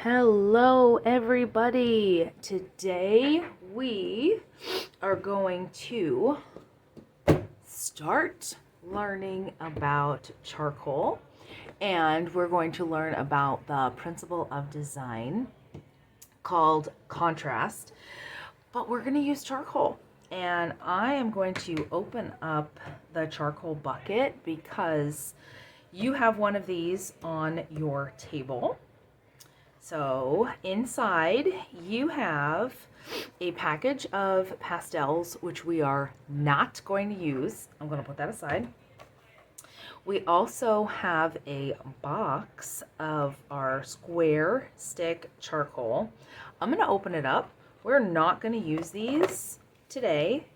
Hello, everybody. Today we are going to start learning about charcoal, and we're going to learn about the principle of design called contrast. But we're going to use charcoal, and I am going to open up the charcoal bucket because you have one of these on your table. So inside you have a package of pastels, which we are not going to use. I'm going to put that aside. We also have a box of our square stick charcoal. I'm going to open it up. We're not going to use these today,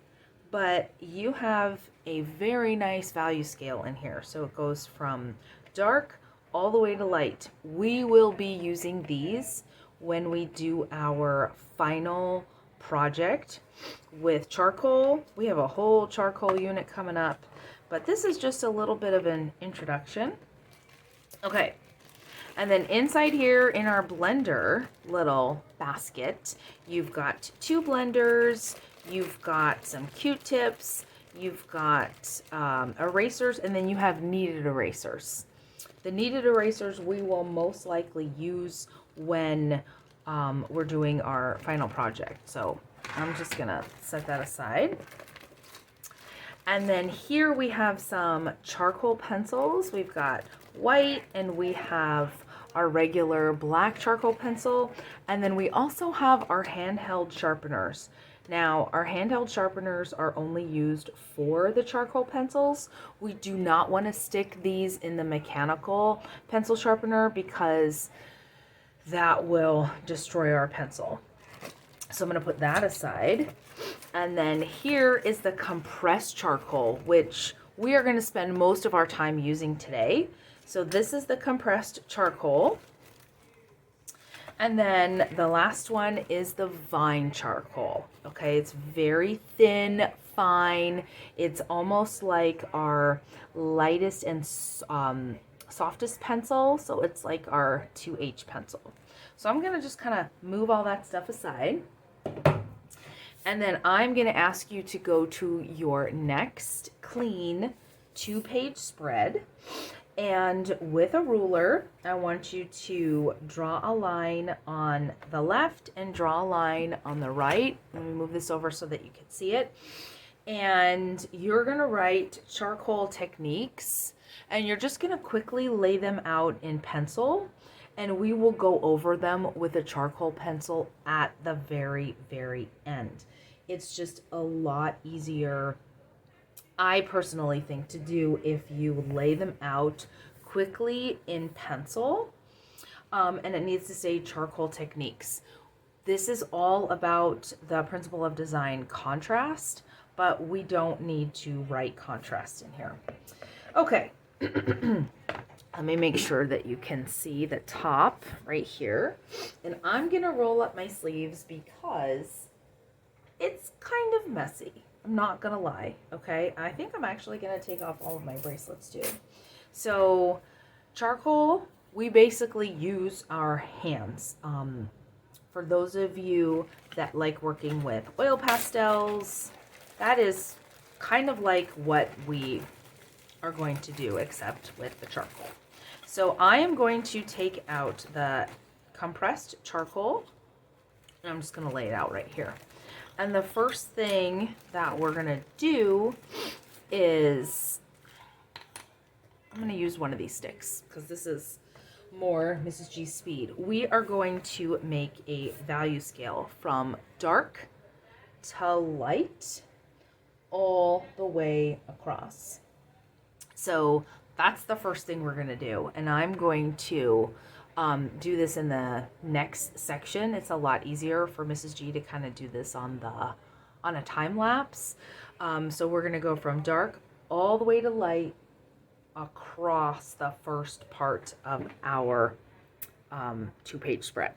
but you have a very nice value scale in here. So it goes from dark all the way to light. We will be using these when we do our final project with charcoal. We have a whole charcoal unit coming up, but this is just a little bit of an introduction. Okay, and then inside here in our blender little basket, you've got two blenders, you've got some Q-tips, you've got erasers, and then you have kneaded erasers. The kneaded erasers we will most likely use when we're doing our final project. So I'm just gonna set that aside. And then here we have some charcoal pencils. We've got white and we have our regular black charcoal pencil. And then we also have our handheld sharpeners. Now, our handheld sharpeners are only used for the charcoal pencils. We do not want to stick these in the mechanical pencil sharpener because that will destroy our pencil. So I'm going to put that aside. And then here is the compressed charcoal, which we are going to spend most of our time using today. So this is the compressed charcoal. And then the last one is the vine charcoal. Okay, it's very thin, fine. It's almost like our lightest and softest pencil. So it's like our 2H pencil. So I'm gonna just kind of move all that stuff aside. And then I'm gonna ask you to go to your next clean 2-page spread. And with a ruler, I want you to draw a line on the left and draw a line on the right. Let me move this over so that you can see it. And you're going to write charcoal techniques, and you're just going to quickly lay them out in pencil, and we will go over them with a charcoal pencil at the very, very end. It's just a lot easier, I personally think, to do if you lay them out quickly in pencil. And it needs to say charcoal techniques. This is all about the principle of design contrast, but we don't need to write contrast in here. Okay. Let me make sure that you can see the top right here. And I'm going to roll up my sleeves because it's kind of messy. I'm not gonna lie, okay? I think I'm actually gonna take off all of my bracelets too. So charcoal, we basically use our hands. For those of you that like working with oil pastels, that is kind of like what we are going to do, except with the charcoal. So I am going to take out the compressed charcoal, and I'm just gonna lay it out right here. And the first thing that we're going to do is, I'm going to use one of these sticks because this is more Mrs. G speed. We are going to make a value scale from dark to light all the way across. So that's the first thing we're going to do. And I'm going to do this in the next section. It's a lot easier for Mrs. G to kind of do this on a time lapse. So we're going to go from dark all the way to light across the first part of our 2-page spread.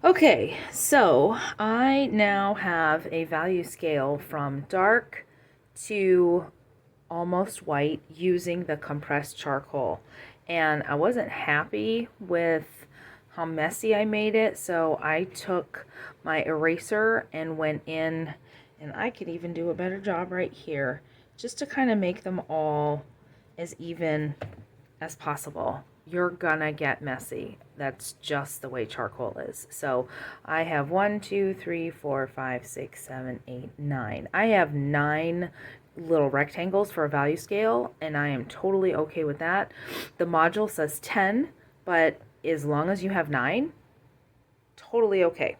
Okay, so I now have a value scale from dark to almost white using the compressed charcoal. And I wasn't happy with how messy I made it, so I took my eraser and went in, and I could even do a better job right here, just to kind of make them all as even as possible. You're gonna get messy. That's just the way charcoal is. So I have 1, 2, 3, 4, 5, 6, 7, 8, 9. I have 9 little rectangles for a value scale, and I am totally okay with that. The module says 10, but as long as you have 9, totally okay.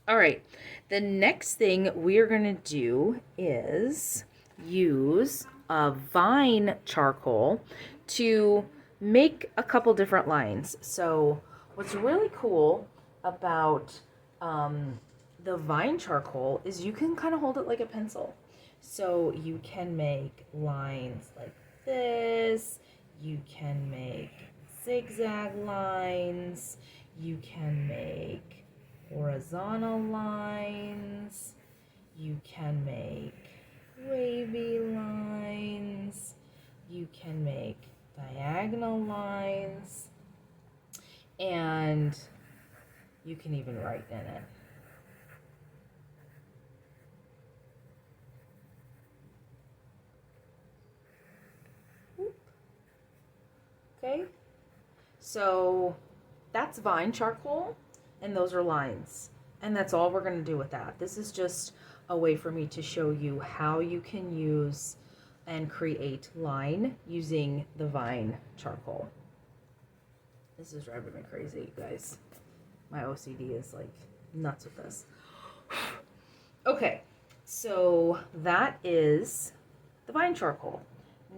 All right, the next thing we're gonna do is use a vine charcoal to make a couple different lines. So what's really cool about the vine charcoal is you can kind of hold it like a pencil. So you can make lines like this, you can make zigzag lines, you can make horizontal lines, you can make wavy lines, you can make diagonal lines, and you can even write in it. Okay, so that's vine charcoal, and those are lines. And that's all we're going to do with that. This is just a way for me to show you how you can use and create line using the vine charcoal. This is driving me crazy, you guys. My OCD is like nuts with this. Okay, so that is the vine charcoal.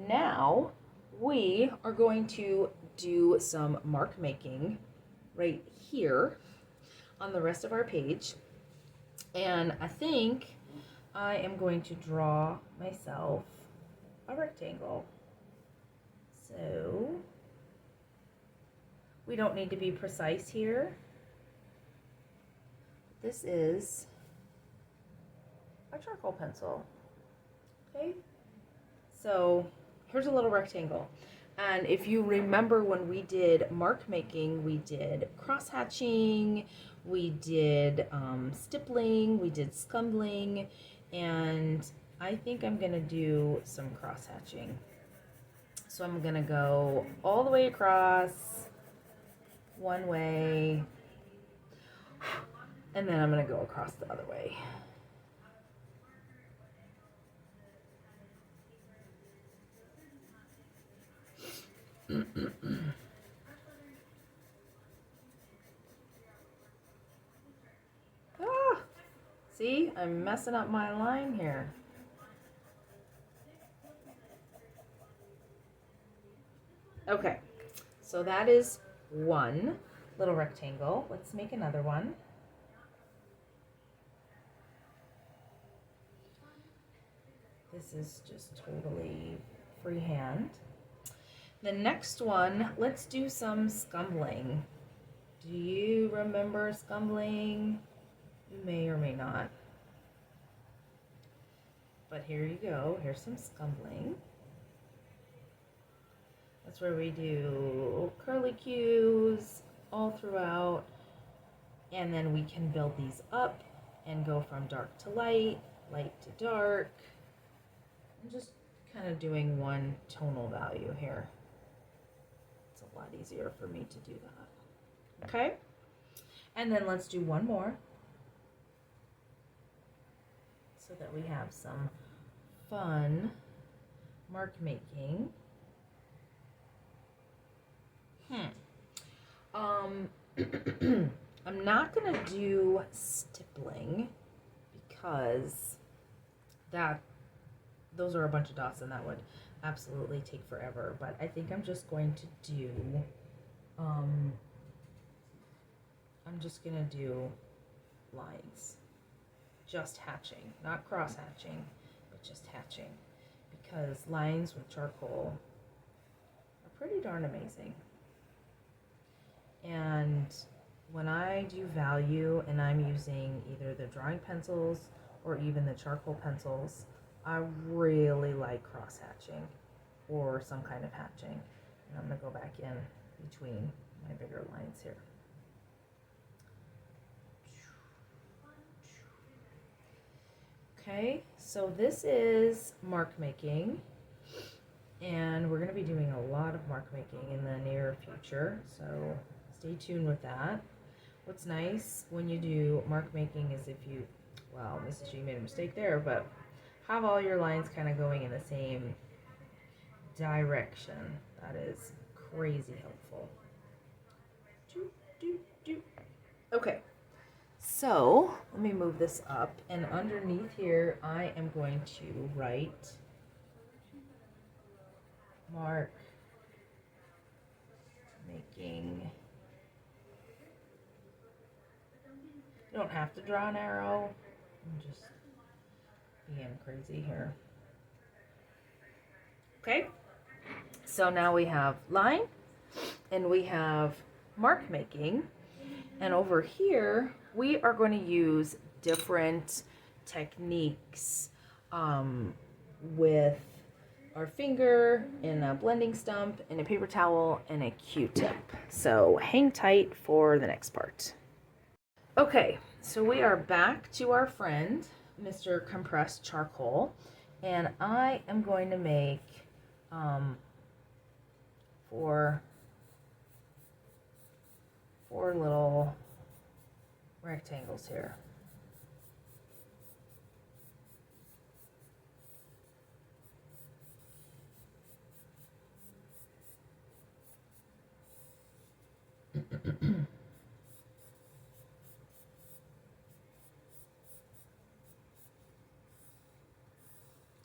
Now we are going to do some mark making right here on the rest of our page. And I think I am going to draw myself a rectangle. So we don't need to be precise here. This is a charcoal pencil. Okay, so here's a little rectangle. And if you remember when we did mark making, we did cross hatching, we did stippling, we did scumbling, and I think I'm gonna do some cross hatching. So I'm gonna go all the way across one way, and then I'm gonna go across the other way. Ah, see, I'm messing up my line here. Okay, so that is one little rectangle. Let's make another one. This is just totally freehand. The next one, let's do some scumbling. Do you remember scumbling? You may or may not. But here you go. Here's some scumbling. That's where we do curly cues all throughout. And then we can build these up and go from dark to light, light to dark. I'm just kind of doing one tonal value here. It's a lot easier for me to do that. Okay? And then let's do one more so that we have some fun mark making. I'm not gonna do stippling because those are a bunch of dots and that would absolutely take forever. But I think I'm just going to do lines. Just hatching, not cross hatching, but just hatching. Because lines with charcoal are pretty darn amazing. And when I do value and I'm using either the drawing pencils or even the charcoal pencils, I really like cross hatching or some kind of hatching. And I'm going to go back in between my bigger lines here. Okay, so this is mark making, and we're going to be doing a lot of mark making in the near future, so stay tuned with that. What's nice when you do mark making is if you, well, Mrs. G made a mistake there, but have all your lines kind of going in the same direction. That is crazy helpful. Okay. So let me move this up, and underneath here I am going to write mark making. You don't have to draw an arrow. I'm just being crazy here. Okay, so now we have line and we have mark making, and over here we are going to use different techniques with our finger and a blending stump and a paper towel and a Q-tip. So hang tight for the next part. Okay, so we are back to our friend, Mr. Compressed Charcoal, and I am going to make four little rectangles here.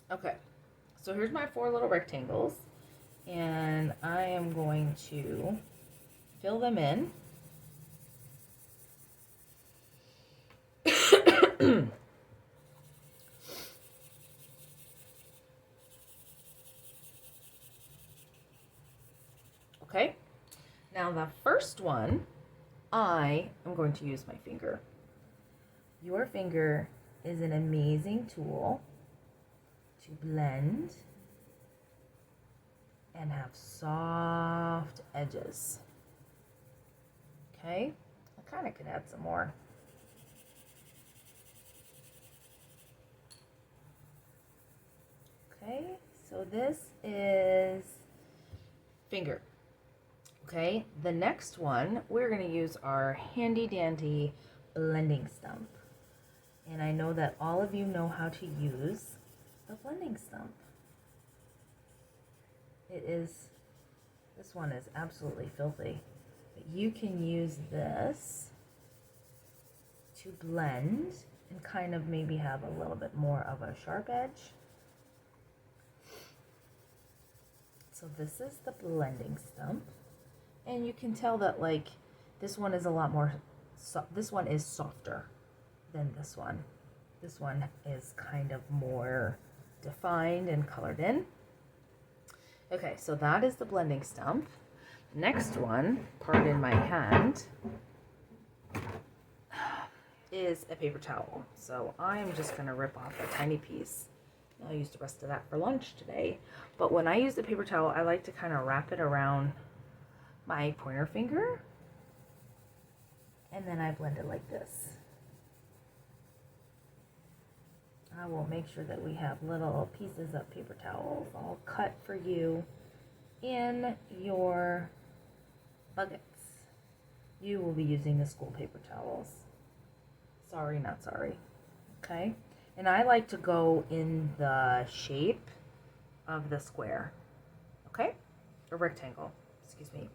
Okay, so here's my four little rectangles, and I am going to fill them in. Okay, now the first one, I am going to use my finger. Your finger is an amazing tool to blend and have soft edges. Okay, I kind of could add some more. Okay, so this is finger. Okay, the next one, we're going to use our handy dandy blending stump. And I know that all of you know how to use the blending stump. This one is absolutely filthy. But you can use this to blend and kind of maybe have a little bit more of a sharp edge. So this is the blending stump. And you can tell that like this one is a lot more, this one is softer than this one. This one is kind of more defined and colored in. Okay, so that is the blending stump. Next one, pardon my hand, is a paper towel. So I'm just gonna rip off a tiny piece. I'll use the rest of that for lunch today. But when I use the paper towel, I like to kind of wrap it around my pointer finger, and then I blend it like this. I will make sure that we have little pieces of paper towels all cut for you in your buckets. You will be using the school paper towels. Sorry, not sorry. Okay, and I like to go in the shape of the square. Okay, or rectangle, excuse me.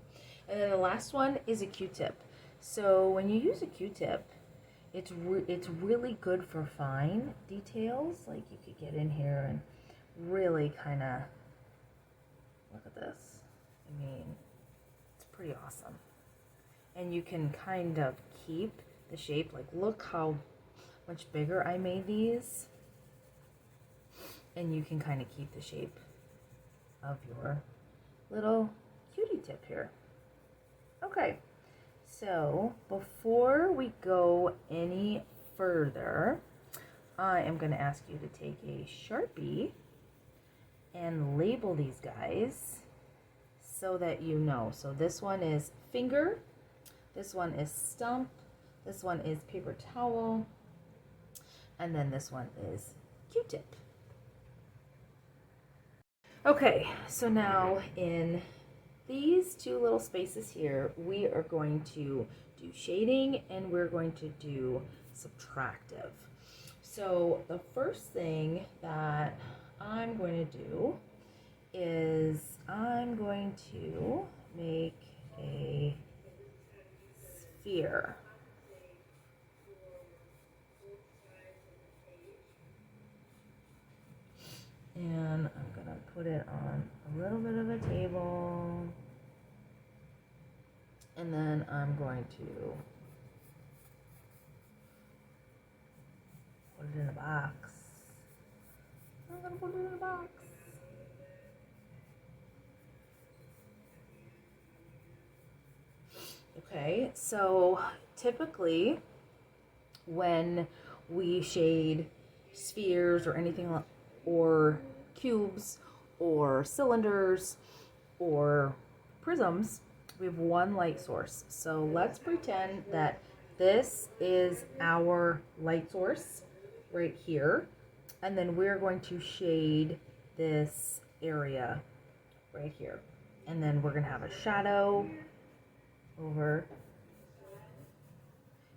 And then the last one is a Q-tip. So when you use a Q-tip, it's really good for fine details. Like you could get in here and really kind of, look at this. I mean, it's pretty awesome. And you can kind of keep the shape. Like look how much bigger I made these. And you can kind of keep the shape of your little cutie tip here. Okay, So before we go any further, I am going to ask you to take a Sharpie and label these guys so that you know. So this one is finger, this one is stump, this one is paper towel, and then this one is Q-tip. Okay, so now in these two little spaces here, we are going to do shading and we're going to do subtractive. So the first thing that I'm going to do is I'm going to make a sphere. And I'm going to put it on a little bit of a table. And then I'm going to put it in a box. I'm going to put it in a box. Okay, so typically when we shade spheres or anything, or cubes or cylinders or prisms, we have one light source. So let's pretend that this is our light source right here, and then we're going to shade this area right here, and then we're going to have a shadow over,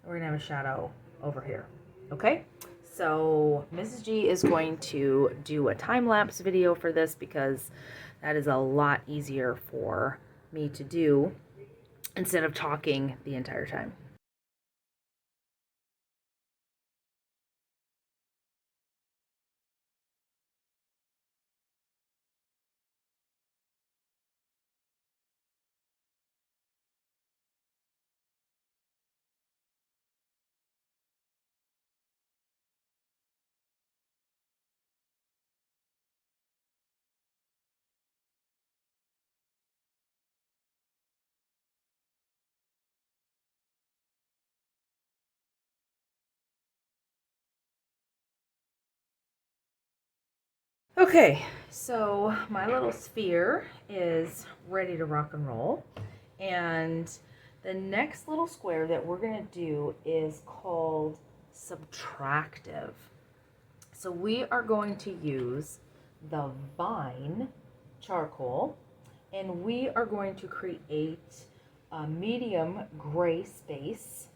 we're going to have a shadow over here. Okay, so Mrs. G is going to do a time-lapse video for this because that is a lot easier for me to do instead of talking the entire time. Okay, so my little sphere is ready to rock and roll. And the next little square that we're going to do is called subtractive. So we are going to use the Vine charcoal, and we are going to create a medium gray space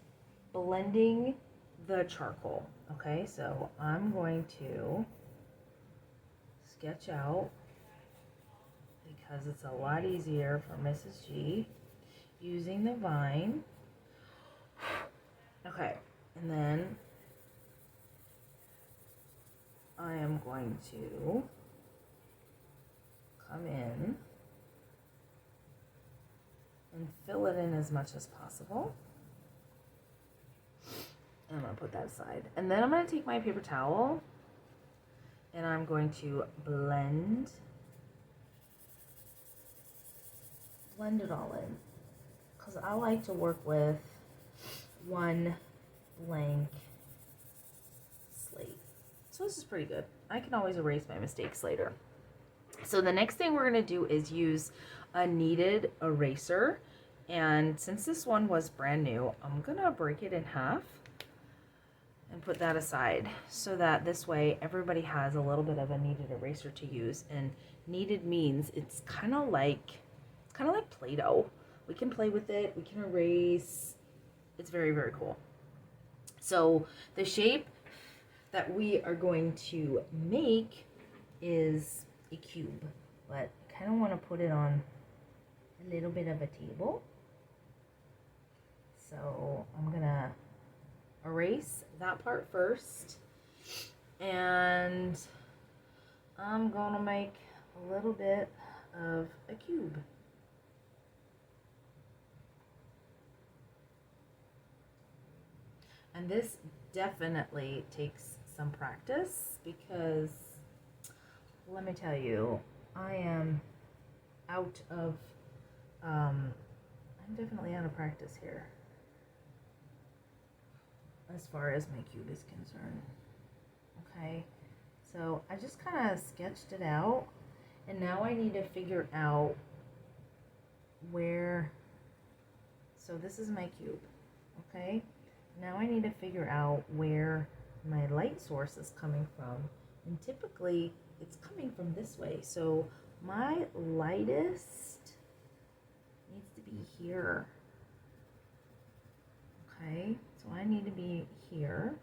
blending the charcoal. Okay, so I'm going to sketch out because it's a lot easier for Mrs. G using the Vine. Okay, and then I am going to come in and fill it in as much as possible. And I'm going to put that aside. And then I'm going to take my paper towel and I'm going to blend it all in, because I like to work with one blank slate. So this is pretty good. I can always erase my mistakes later. So the next thing we're going to do is use a kneaded eraser, and since this one was brand new, I'm going to break it in half and put that aside so that this way everybody has a little bit of a kneaded eraser to use. And kneaded means it's kind of like Play-Doh. We can play with it, we can erase. It's very, very cool. So the shape that we are going to make is a cube, but I kind of want to put it on a little bit of a table. So I'm gonna erase that part first, and I'm gonna make a little bit of a cube. And this definitely takes some practice because, let me tell you, I am out of, I'm definitely out of practice here. as far as my cube is concerned. Okay, so I just kind of sketched it out, and now I need to figure out where, so this is my cube, okay? Now I need to figure out where my light source is coming from, and typically it's coming from this way. So my lightest needs to be here. Okay, so I need to be here.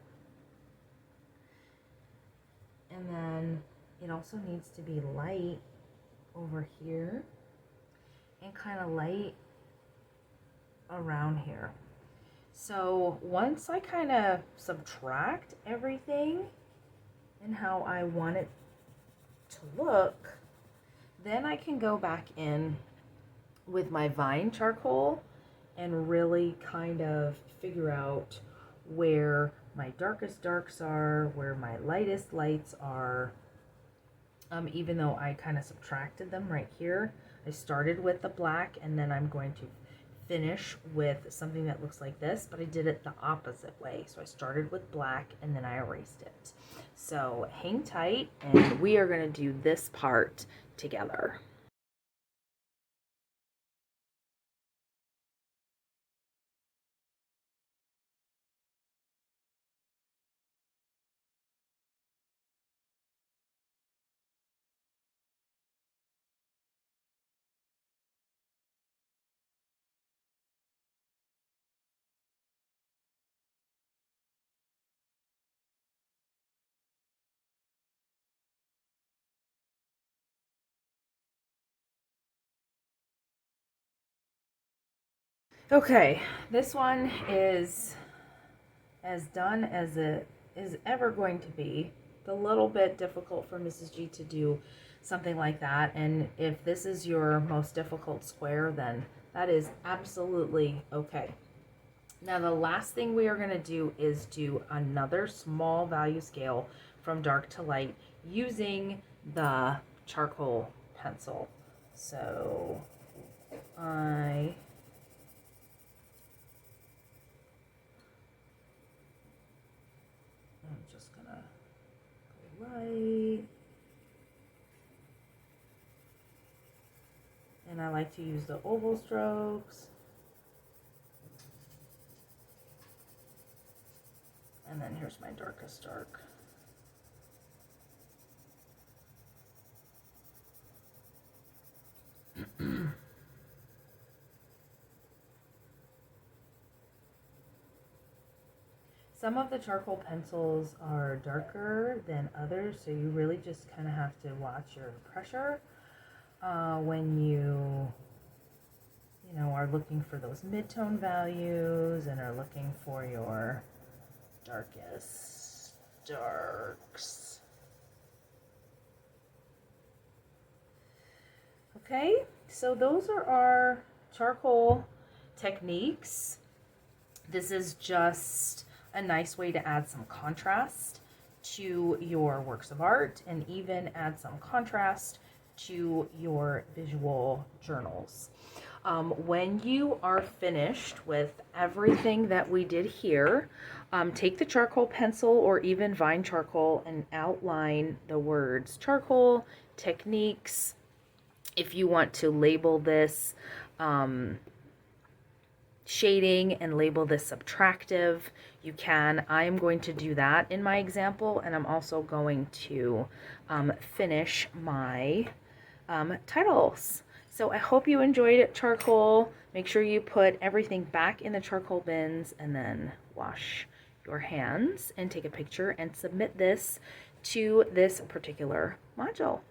And then it also needs to be light over here and kind of light around here. So once I kind of subtract everything and how I want it to look, then I can go back in with my Vine charcoal and really kind of figure out where my darkest darks are, where my lightest lights are. Even though I kind of subtracted them right here, I started with the black and then I'm going to finish with something that looks like this, but I did it the opposite way. So I started with black and then I erased it. So hang tight and we are going to do this part together. Okay, this one is as done as it is ever going to be. It's a little bit difficult for Mrs. G to do something like that, and if this is your most difficult square, then that is absolutely okay. Now the last thing we are going to do is do another small value scale from dark to light using the charcoal pencil. So I'm just gonna go light, and I like to use the oval strokes. And then here's my darkest dark. Some of the charcoal pencils are darker than others, so you really just kind of have to watch your pressure when you are looking for those mid-tone values and are looking for your darkest darks. Okay, so those are our charcoal techniques. This is just a nice way to add some contrast to your works of art and even add some contrast to your visual journals. When you are finished with everything that we did here, take the charcoal pencil or even Vine charcoal and outline the words charcoal, techniques. If you want to label this shading and label this subtractive, you can. I am going to do that in my example, and I'm also going to finish my titles. So I hope you enjoyed charcoal. Make sure you put everything back in the charcoal bins and then wash your hands and take a picture and submit this to this particular module.